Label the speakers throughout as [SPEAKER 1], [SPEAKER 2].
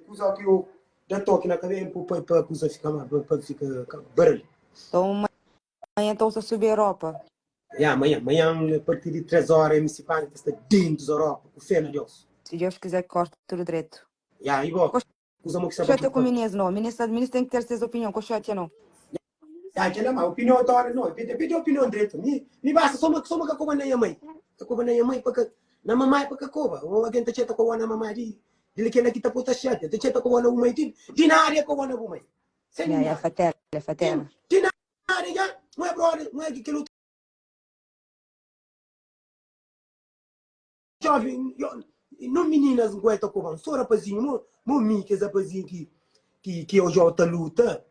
[SPEAKER 1] coisa que eu dá toque na cabeça para coisa ficar para ficar barulho.
[SPEAKER 2] Então amanhã então se subir a Europa.
[SPEAKER 1] Amanhã, a partir de 3 horas, MC Pânico está dentro da Europa, com fé na Deus.
[SPEAKER 2] Se Deus quiser que corte tudo direito.
[SPEAKER 1] E bom, coisa que
[SPEAKER 2] Coxa
[SPEAKER 1] sabe
[SPEAKER 2] com o Menezes, não. Menezes tem que ter suas opiniões. Coxa não.
[SPEAKER 1] aquela má opinião toda não, pede opinião direito. Me basta só uma que coba na minha mãe. Que coba na minha mãe para na mamãe para que coba. Ou alguém tá cheta coba na mamãe de ele que aqui tá puta chata, tá cheta coba na mãe de na área coba na mãe. Sem
[SPEAKER 2] É
[SPEAKER 1] nada.
[SPEAKER 2] fatela, é fatela.
[SPEAKER 1] De na área já, não é brother, não é que aquilo jovem, não meninas não aguenta coba, só rapazinho, mo mi que rapazinho que eu já tá luta.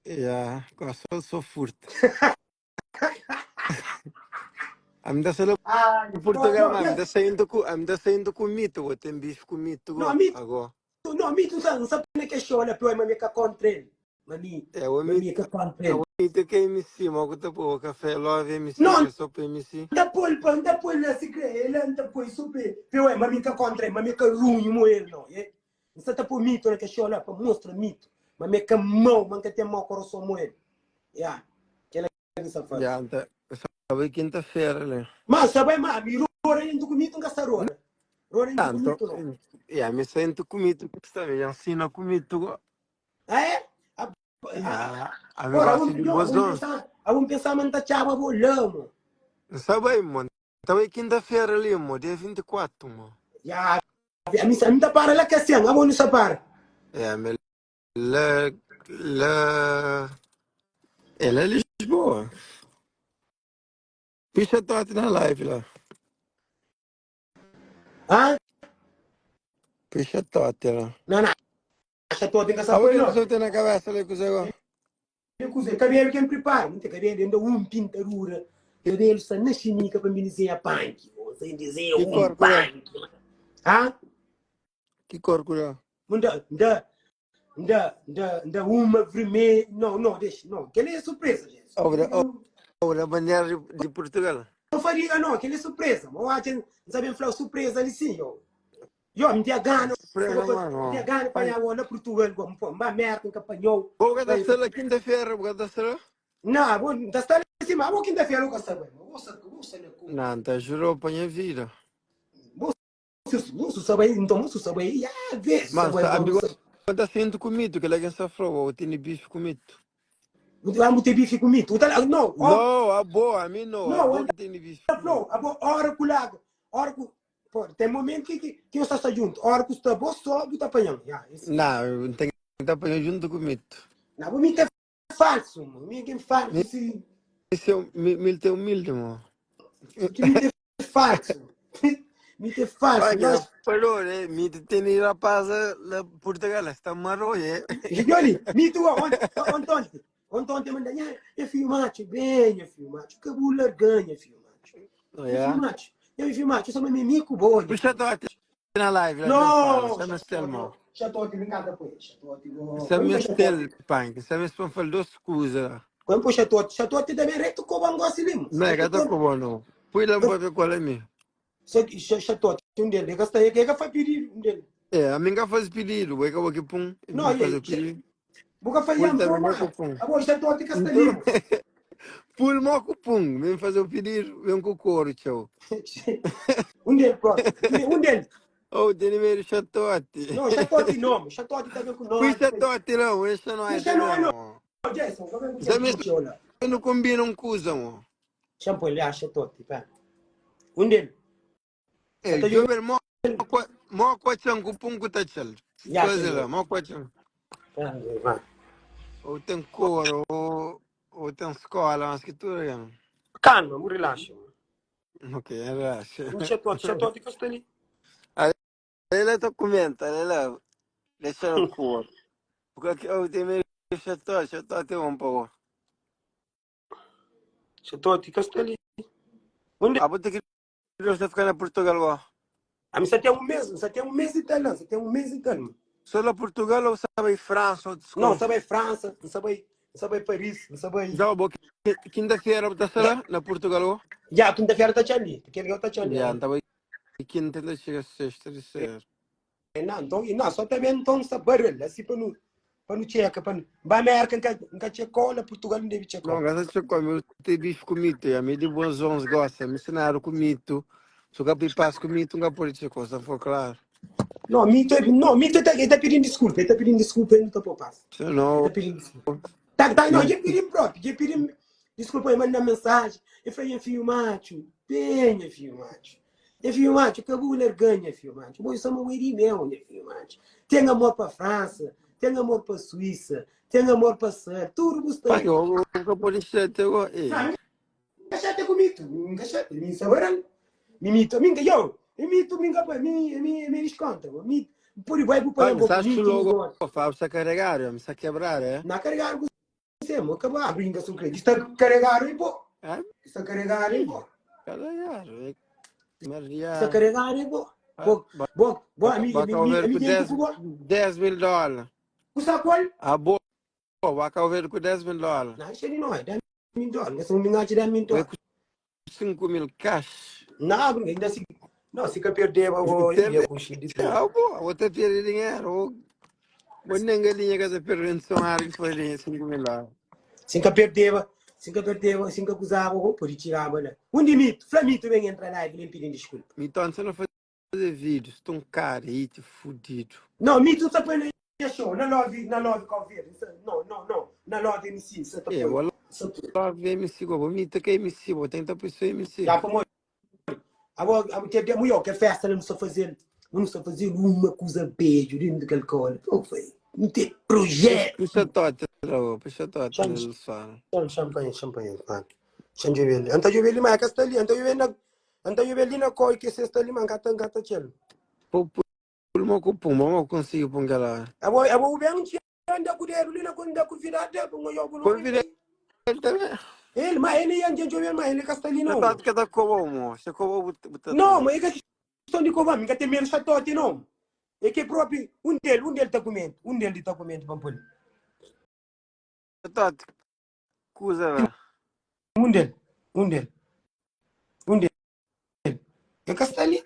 [SPEAKER 3] Ja, gosto sou furto. Am da sala
[SPEAKER 1] Ah,
[SPEAKER 3] Portugal,
[SPEAKER 1] no,
[SPEAKER 3] ma
[SPEAKER 1] yes.
[SPEAKER 3] am da saindo com mito, o tem bife com mito
[SPEAKER 1] No,
[SPEAKER 3] go.
[SPEAKER 1] mito,
[SPEAKER 3] Agora.
[SPEAKER 1] no, mito sa pene que show na pio mami ka control.
[SPEAKER 3] É o
[SPEAKER 1] Mami
[SPEAKER 3] mito,
[SPEAKER 1] ka control.
[SPEAKER 3] mito que é MC, mas o que tá o café love MC,
[SPEAKER 1] No,
[SPEAKER 3] que só para MC.
[SPEAKER 1] da pol la sikre, ela da pol super. Pio mami ka control, mami ka ruim mo el no, ye. Sa ta po mito na que show lá para mostra mito. Mami ka mau, man ka tem mau coração mo el. Ya. Que ela sa faz.
[SPEAKER 3] Já, anda. Sabe quinta-feira, né?
[SPEAKER 1] Mas sabe ma mi rora in do mito nga sa rora. Rora in do
[SPEAKER 3] Tanto,
[SPEAKER 1] mito no.
[SPEAKER 3] ja, me sento com mito, que está me ensina com mito.
[SPEAKER 1] Ah, é?
[SPEAKER 3] Ja, a me
[SPEAKER 1] Ora,
[SPEAKER 3] gosta de bozão.
[SPEAKER 1] vamos pensar manta chava bolamo.
[SPEAKER 3] Sabe aí, mano? Tava quinta-feira ali, mano, dia 24, mano.
[SPEAKER 1] Ya, a misa não para lá que assim, a não se para.
[SPEAKER 3] É, mas lá, ela é Lisboa. Picha Totti na live lá.
[SPEAKER 1] Ah?
[SPEAKER 3] Picha Totti lá.
[SPEAKER 1] Não, acha todo tem que
[SPEAKER 3] A
[SPEAKER 1] saber
[SPEAKER 3] mulher
[SPEAKER 1] não.
[SPEAKER 3] só tem na cabeça ali, coisa agora.
[SPEAKER 1] Eu cozinho, cabelo quem prepara, não tem cabelo ainda pintarura. Eu dei essa na chinica para me dizer a punk, você dizer
[SPEAKER 3] Que cor, cura?
[SPEAKER 1] punk. Ah?
[SPEAKER 3] Que cor, cura?
[SPEAKER 1] Da uma vermelha, não, deixa, não, que é surpresa, gente.
[SPEAKER 3] Obra bandeira de Portugal.
[SPEAKER 1] Não faria não, que é surpresa. Mas a gente não sabe falar surpresa ali sim, ó. Eu me tinha gana,
[SPEAKER 3] Surpresa, mano.
[SPEAKER 1] tinha gana para ir na Portugal, como pô, uma merda que apanhou.
[SPEAKER 3] Boga da sala quinta-feira, boga da sala?
[SPEAKER 1] Não, vou da estar em cima, vou quinta-feira eu saber. Vou saber como.
[SPEAKER 3] Não, tá jurou para minha vida.
[SPEAKER 1] Vou saber, então vou saber, já vê,
[SPEAKER 3] Mas
[SPEAKER 1] saber
[SPEAKER 3] amigo,
[SPEAKER 1] vamos.
[SPEAKER 3] tá sendo comido, que ele é essa frova, eu tenho bife comido.
[SPEAKER 1] Vamos ter bife comigo. Não,
[SPEAKER 3] Não, a boa, a mim não, a
[SPEAKER 1] não,
[SPEAKER 3] boa que tem bife comido.
[SPEAKER 1] hora com lago, hora com. Pô, tem momento que eu estou junto, hora com está bom só, tu tá apanhando.
[SPEAKER 3] Não, tem que estar para junto comigo.
[SPEAKER 1] Não, vou me ter falso, me tem falso, se.
[SPEAKER 3] Esse é humilde, humilde, mano.
[SPEAKER 1] Que me ter falso. Me ter falso.
[SPEAKER 3] Olha,
[SPEAKER 1] Nós,
[SPEAKER 3] falou, né? Me tem rapaz lá Portugal, está marrom, é?
[SPEAKER 1] Giglioli, mi tu ontonte manda é filmate bem, é filmate, que bular ganha filmate. É filmate. É filmate, só me mico bom.
[SPEAKER 3] Puxa, estou aqui na live, lá
[SPEAKER 1] Não,
[SPEAKER 3] está no estel, mano.
[SPEAKER 1] já estou aqui ligado depois, já estou aqui.
[SPEAKER 3] Isso é meu estel, punk, isso é meu spam, falou duas coisas.
[SPEAKER 1] Quando puxa já estou aqui também reto com o banco assim mesmo.
[SPEAKER 3] Não, é que estou com o não. Fui lá para ver qual é meu.
[SPEAKER 1] Já estou aqui um dele, que foi pedir um dele.
[SPEAKER 3] É, a minha faz pedido, vai que eu vou aqui pum,
[SPEAKER 1] Não,
[SPEAKER 3] faz o pedido.
[SPEAKER 1] Boca foi
[SPEAKER 3] Fui
[SPEAKER 1] a
[SPEAKER 3] também
[SPEAKER 1] mão,
[SPEAKER 3] com pum.
[SPEAKER 1] agora já estou aqui castelinho.
[SPEAKER 3] Pul mo com pum, vem fazer o pedido, vem com o couro, tchau.
[SPEAKER 1] Um dele, pronto. Um dele.
[SPEAKER 3] Oh, tem meio chatote.
[SPEAKER 1] Não, chatote não, chatote também com nós.
[SPEAKER 3] Fui chatote não, esse não é.
[SPEAKER 1] Isso não é não. Jason, como é que funciona?
[SPEAKER 3] Não combina um coisa, mo.
[SPEAKER 1] Shampoo ele acha chatote, pá. Um dele.
[SPEAKER 3] É, eu ver mo coachão com pum com tachal. Coisa lá, mo coachão. Ou tem couro, ou tem escola, mas que tudo é.
[SPEAKER 1] Calma, me relaxa.
[SPEAKER 3] Ok, relaxa.
[SPEAKER 1] Chatote que está ali.
[SPEAKER 3] Ele tá comenta, ele deixa o couro. Porque eu tenho meio chatote é um pouco.
[SPEAKER 1] Chatote que está ali. Onde?
[SPEAKER 3] Ah, você que você ficar na Portugal, ó.
[SPEAKER 1] A mim só tem um mês de italiano, só tem um mês de italiano.
[SPEAKER 3] Só na Portugal ou sabe França ou
[SPEAKER 1] Não, sabe França, não sabe Paris, não sabe.
[SPEAKER 3] Já o quinta-feira você lá na Portugal, ó.
[SPEAKER 1] Já, quinta-feira está ali, porque ele está ali.
[SPEAKER 3] Já, estava quinta chega sexta de ser.
[SPEAKER 1] Não, só também então saber, assim para não checar, para não. Vai América, nunca checou, na Portugal não deve checar.
[SPEAKER 3] Não, gasta checou, meu te bife comido, a mim de bons ons gosta, me ensinaram comido. Só que pipas comido, nunca pode checar, se for claro.
[SPEAKER 1] Não, mito está pedindo desculpa, ele está pedindo desculpa, ele não está por paz.
[SPEAKER 3] Não.
[SPEAKER 1] Está pedindo desculpa. Não, ele pediu próprio, ele pediu desculpa, ele manda mensagem, ele falou, filho macho, bem, filho macho. É filho macho, que a mulher ganha, filho macho. Bom, isso é uma irimão, filho macho. Tem amor para a França, tem amor para a Suíça, tem amor para a Sérvia, tudo gostoso.
[SPEAKER 3] Pai, eu nunca pode ser teu,
[SPEAKER 1] Não, encaixate comigo, encaixate, me saberão. Me mito, minga para mim, me desconta. Por igual, por
[SPEAKER 3] pai, me estás logo, Fábio, se carregar, me está quebrar, é?
[SPEAKER 1] na carregar, siamo, acabou abrindo a crédito. Está carregado e bom.
[SPEAKER 3] É?
[SPEAKER 1] Está carregado e bom.
[SPEAKER 3] Caralho.
[SPEAKER 1] Está
[SPEAKER 3] Maria.
[SPEAKER 1] carregado e bom. Bom, amigo,
[SPEAKER 3] Vai ver com
[SPEAKER 1] amigo, tu
[SPEAKER 3] 10 mil dólares.
[SPEAKER 1] custa qual?
[SPEAKER 3] A boa, vai ver com 10 mil dólares.
[SPEAKER 1] Não, isso não é, $10 mil. Nós somos mingados de $10 mil.
[SPEAKER 3] Vai com 5 mil cash.
[SPEAKER 1] Não, ainda se... Não, se que perder, eu vou ir puxar de tudo.
[SPEAKER 3] Ah, boa, vou ter perdido dinheiro. Vou nem galinha que você perdeu são áreas que foi 5 mil dólares.
[SPEAKER 1] Se que perder, se que acusava, eu vou por tirar, né? Onde mito? Flamito vem entrar lá e vem pedindo desculpa.
[SPEAKER 3] Então, você não fazer vídeos, tão caro aí, te fudido.
[SPEAKER 1] Não, mito tá põe na show, na love convir. Não, na love MC, você tá
[SPEAKER 3] É, vou
[SPEAKER 1] põe.
[SPEAKER 3] lá ver MC, vou me que MC, vou tentar por isso MC.
[SPEAKER 1] Já foi muito. Agora, tem mulher que festa, não só fazer uma coisa beijo dentro daquele colo. Não foi. Não tem projeto.
[SPEAKER 3] Puxa tota, ele fala.
[SPEAKER 1] Champanhe, pá. Chanjeveli. Anta joveli mais que está ali. Anta joveli na coi que se está ali, man, gata chelo.
[SPEAKER 3] Pulmo com pumba, não consigo pôr lá.
[SPEAKER 1] Abo bem tinha anda com ele, lina com anda com virada, com o jogo
[SPEAKER 3] Por
[SPEAKER 1] no.
[SPEAKER 3] vir ele também.
[SPEAKER 1] Mas ele ia joveli, mas ele que está ali não.
[SPEAKER 3] Você tá que tá como, você como
[SPEAKER 1] Não, mas é que questão de covar, me que tem menos chatote não. É que próprio um dele documento, vamos pôr.
[SPEAKER 3] Você tá coisa lá.
[SPEAKER 1] Um dele. É que está ali.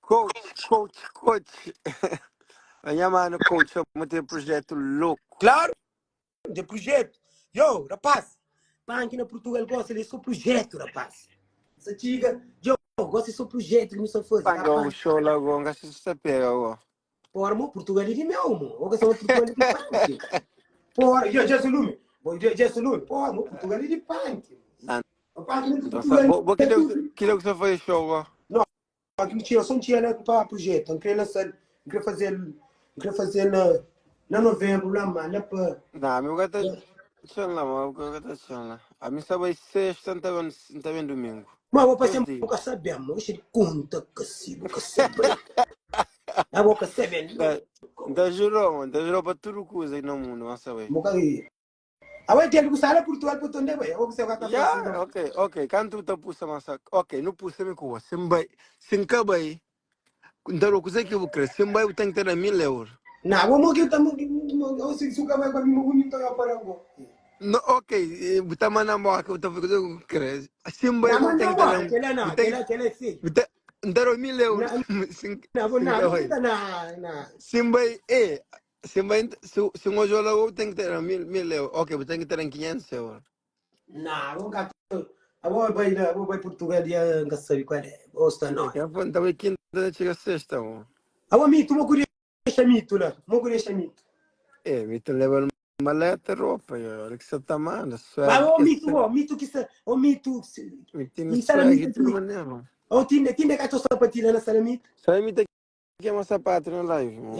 [SPEAKER 3] Coach. Vai chamar no coach, vamos ter projeto louco.
[SPEAKER 1] Claro, de projeto. Yo, rapaz, pá, aqui na Portugal gosta de seu projeto, rapaz. Essa chica, yo, gosta de seu projeto, que não só faz.
[SPEAKER 3] Paga o show lá, agora, acho que você pega, ó.
[SPEAKER 1] Porra, mo, Portugal é de meu, mo. Ou que são Portugal é de punk. Porra, Jesus Lume. Porra, mo, Portugal é de punk. Rapaz, aqui na Portugal
[SPEAKER 3] Vou que você faz show, ó.
[SPEAKER 1] Não, aqui me tira, só um tira né, para projeto. Não queria lançar, não queria fazer na novembro, lá, mano, lá para...
[SPEAKER 3] Não, meu gato tá a mim sabe sexta, não tá vendo domingo.
[SPEAKER 1] Mas vou passar nunca saber, amor. Deixa de conta que se nunca saber. A boca saber.
[SPEAKER 3] Então jurou para tudo coisa no mundo, não sabe?
[SPEAKER 1] Boca aí. A vai ter que usar a Portugal para onde vai. Eu vou ser o gato.
[SPEAKER 3] Já, ok. Quando tu tá puxa massa, ok, não puxa me coisa. Se acaba aí. Então, o que você que eu vou crescer? Se vai, eu tenho que ter 1.000 euros.
[SPEAKER 1] Não, vamos que eu sei que o cabelo vai me unir então para o
[SPEAKER 3] No, ok, buta mana mo ako to ko kres. Simba
[SPEAKER 1] não
[SPEAKER 3] mo teng talang.
[SPEAKER 1] aquela é feio.
[SPEAKER 3] Buta ndaro 1.000 euros.
[SPEAKER 1] Não.
[SPEAKER 3] Simba Simba se ngojo la o teng talang 1.000 euros. Ok, buta teng talang 500 euros.
[SPEAKER 1] Não, vamos cá. Eu vou Portugal e a gastar com ele. Gosta não.
[SPEAKER 3] Ya pon tawe quinta chega sexta mo.
[SPEAKER 1] Agora mito, mo curia chamito lá. Mo curia chamito.
[SPEAKER 3] Mi te level maleta roupa, olha que você tá manda.
[SPEAKER 1] Mas o mito que se, o mito.
[SPEAKER 3] Mi tem
[SPEAKER 1] E salamito
[SPEAKER 3] de maneira.
[SPEAKER 1] O tinha que a sapatilha na salamito.
[SPEAKER 3] Sai mi te que é uma sapato na live, mo.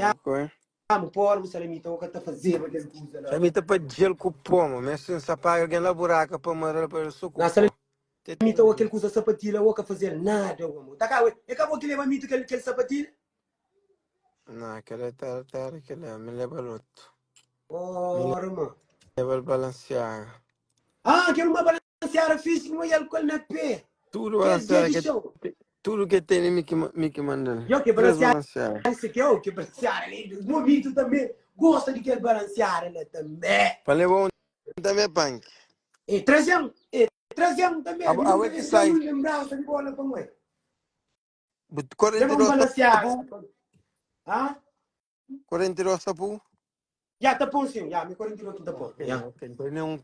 [SPEAKER 1] Vamos pôr o salamito, o que está fazendo aquele coisa lá.
[SPEAKER 3] Sai mi te pa gel com pomo, mas se sapato alguém lá buraca para marar para o suco.
[SPEAKER 1] Na salamito, aquele coisa sapatilha, o que fazer nada, o amor. Tá cá, é que que leva mito aquele sapatilha?
[SPEAKER 3] Não, aquele aquele me leva outro.
[SPEAKER 1] Ora, mano.
[SPEAKER 3] Leva balancear.
[SPEAKER 1] Quero uma balanceada física, mas ele com na pé.
[SPEAKER 3] Tudo balancear tudo que tem me manda.
[SPEAKER 1] Eu que balancear. Esse que eu que balancear ali, o mito também gosta de que balancear ele também.
[SPEAKER 3] Para levar também punk.
[SPEAKER 1] E trazendo também.
[SPEAKER 3] A que sai.
[SPEAKER 1] Lembrança de bola para mim.
[SPEAKER 3] 42
[SPEAKER 1] balancear.
[SPEAKER 3] 42 tapu.
[SPEAKER 1] Já tá bom sim, já me 42 tá bom.
[SPEAKER 3] Então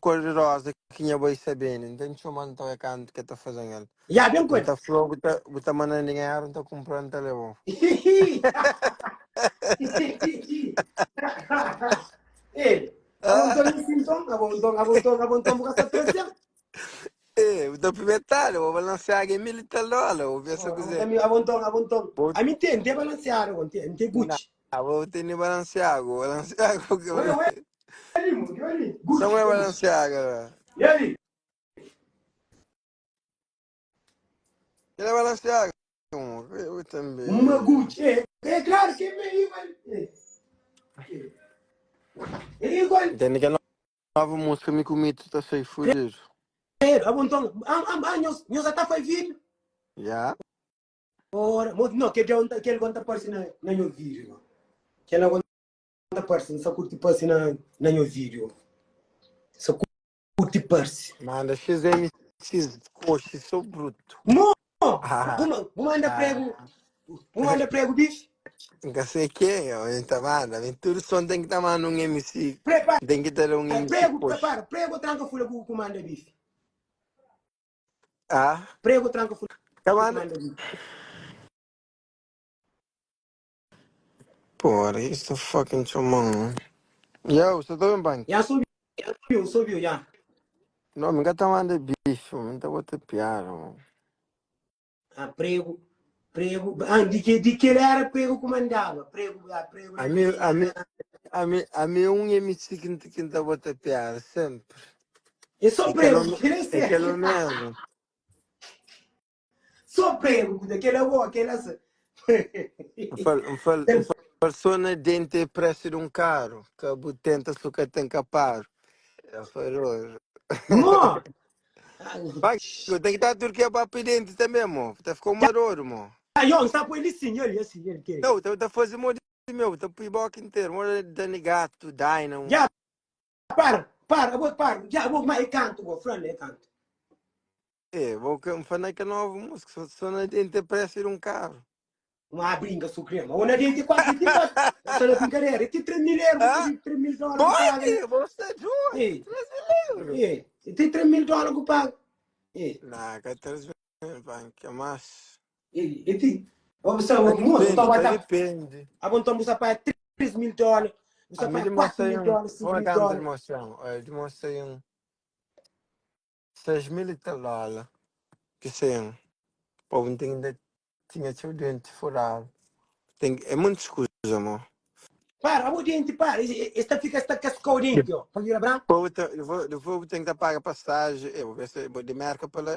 [SPEAKER 3] cor de rosa que tinha vai saber, então chamando então é canto que tá fazendo.
[SPEAKER 1] Já bem coisa.
[SPEAKER 3] Tá flow, tá mandando dinheiro, tá comprando telefone.
[SPEAKER 1] Ele. Abontou com essa pressão.
[SPEAKER 3] O documentário, vou balancear aqui $1.000, vou ver se eu quiser.
[SPEAKER 1] Abontou. A mim tem balancear, tem Gucci.
[SPEAKER 3] Vou ter que balancear.
[SPEAKER 1] Olha ali.
[SPEAKER 3] Não é balancear, galera.
[SPEAKER 1] E ali?
[SPEAKER 3] Ele é balancear. Eu também.
[SPEAKER 1] Uma Gucci. É claro que é meio. Ele igual.
[SPEAKER 3] Entende que a nova música me comi, tu tá sem fudido.
[SPEAKER 1] Então, nós até foi vídeo.
[SPEAKER 3] Já?
[SPEAKER 1] Ora, não, que ele conta para si na meu vídeo. Que ele conta para si, só curte para si na meu vídeo. Só curte para si.
[SPEAKER 3] Manda XMX, coxa, sou bruto.
[SPEAKER 1] Mo!
[SPEAKER 3] Ah,
[SPEAKER 1] Manda prego, bicho.
[SPEAKER 3] nunca sei quem, ó. Então, manda, vem tudo só tem que estar mandando um MC.
[SPEAKER 1] Prepara.
[SPEAKER 3] Tem que ter um MC coxa.
[SPEAKER 1] Prego, tranca, folha com comanda, bicho.
[SPEAKER 3] Ah,
[SPEAKER 1] Prego, tranca, folha com
[SPEAKER 3] camada.
[SPEAKER 1] comanda, bicho.
[SPEAKER 3] Porra, isso fucking chamão. Yo, você tá bem, banco?
[SPEAKER 1] Já subiu, já.
[SPEAKER 3] Não, me tá mandando bicho, me tá botando piada, mano.
[SPEAKER 1] Prego. De que ele era prego comandava. Prego
[SPEAKER 3] A
[SPEAKER 1] na
[SPEAKER 3] mim,
[SPEAKER 1] cozinha.
[SPEAKER 3] a mim um MC que tá botando piada, sempre.
[SPEAKER 1] É só
[SPEAKER 3] É
[SPEAKER 1] prego, que ele
[SPEAKER 3] é aquele
[SPEAKER 1] é.
[SPEAKER 3] mesmo.
[SPEAKER 1] Só prego, daquele é bom, aquele é.
[SPEAKER 3] Uma pessoa dente preço de um carro, que a tenta suca tem caparo. É feroz.
[SPEAKER 1] Mo!
[SPEAKER 3] Vai, eu tenho que dar tudo que é para dente também, mo. Tá ficou maroro, mo.
[SPEAKER 1] Yo, está por ele sim, ele que.
[SPEAKER 3] Não, tá fazendo mod meu, tá por boca inteiro, mora dando gato, dino.
[SPEAKER 1] Já, para. Já, vou mais canto, vou, Fran, é canto.
[SPEAKER 3] É, vou falar que é nova música, só na dente preço de um carro.
[SPEAKER 1] Uma brinca suprema. Uma de 24. Essa não é brincadeira. Tem 3 mil euros,
[SPEAKER 3] Ah,
[SPEAKER 1] tem 3 mil dólares que paga.
[SPEAKER 3] pode, você é doido,
[SPEAKER 1] É, tem 3 mil dólares que paga.
[SPEAKER 3] não, 14 mil, que é mais.
[SPEAKER 1] E tem. Você, moço, então vai dar.
[SPEAKER 3] Depende.
[SPEAKER 1] Apontamos a pagar 3 mil dólares. Você
[SPEAKER 3] A mim
[SPEAKER 1] paga 4 mil dólares, 5
[SPEAKER 3] vou
[SPEAKER 1] mil
[SPEAKER 3] dar uma
[SPEAKER 1] dólares.
[SPEAKER 3] demonstração, eu mostrei 6 mil e tal dólares, que sim, o povo ainda tinha seu dente furado. É muito escuso, amor.
[SPEAKER 1] Para, a gente para. Esta casca o dente, ó. Para virar branco.
[SPEAKER 3] O povo tem que pagar passagem, eu vou ver se eu vou de marca pela...